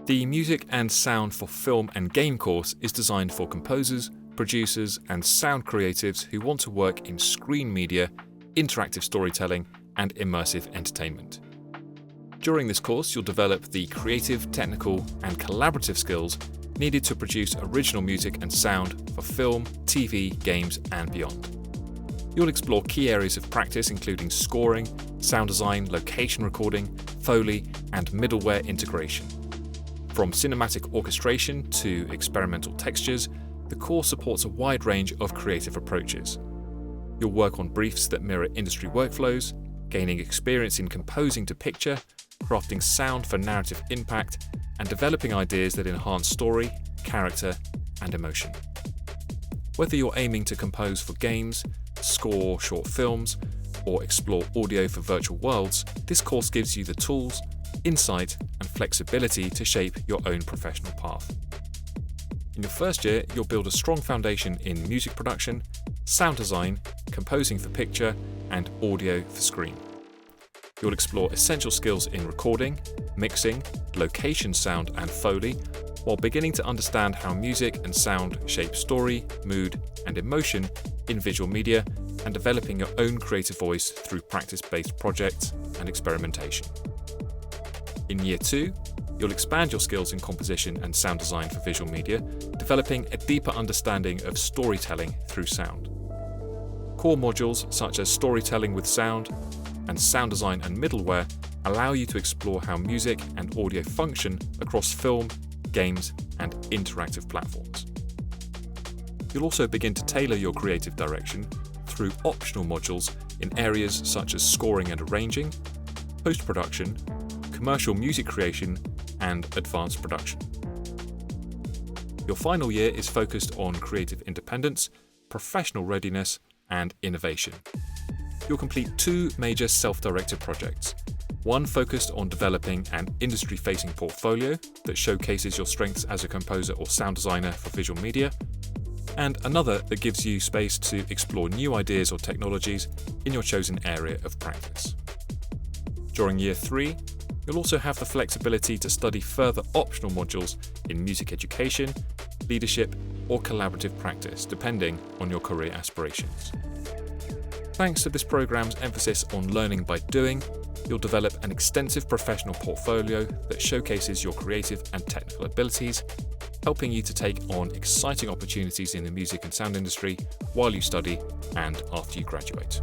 The Music and Sound for Film and Game course is designed for composers, producers, and sound creatives who want to work in screen media, interactive storytelling, and immersive entertainment. During this course, you'll develop the creative, technical, and collaborative skills needed to produce original music and sound for film, TV, games, and beyond. You'll explore key areas of practice including scoring, sound design, location recording, Foley, and middleware integration. From cinematic orchestration to experimental textures, the course supports a wide range of creative approaches. You'll work on briefs that mirror industry workflows, gaining experience in composing to picture, crafting sound for narrative impact, and developing ideas that enhance story, character, and emotion. Whether you're aiming to compose for games, score short films, or explore audio for virtual worlds, this course gives you the tools, insight, and flexibility to shape your own professional path. In your first year, you'll build a strong foundation in music production, sound design, composing for picture, and audio for screen. You'll explore essential skills in recording, mixing, location sound, and Foley, while beginning to understand how music and sound shape story, mood, and emotion in visual media, and developing your own creative voice through practice-based projects and experimentation. In Year 2, you'll expand your skills in composition and sound design for visual media, developing a deeper understanding of storytelling through sound. Core modules such as storytelling with sound and sound design and middleware allow you to explore how music and audio function across film, games, and interactive platforms. You'll also begin to tailor your creative direction through optional modules in areas such as scoring and arranging, post-production, commercial music creation, and advanced production. Your final year is focused on creative independence, professional readiness, and innovation. You'll complete 2 major self-directed projects, one focused on developing an industry-facing portfolio that showcases your strengths as a composer or sound designer for visual media, and another that gives you space to explore new ideas or technologies in your chosen area of practice. During Year 3, you'll also have the flexibility to study further optional modules in music education, leadership, or collaborative practice, depending on your career aspirations. Thanks to this program's emphasis on learning by doing, you'll develop an extensive professional portfolio that showcases your creative and technical abilities, helping you to take on exciting opportunities in the music and sound industry while you study and after you graduate.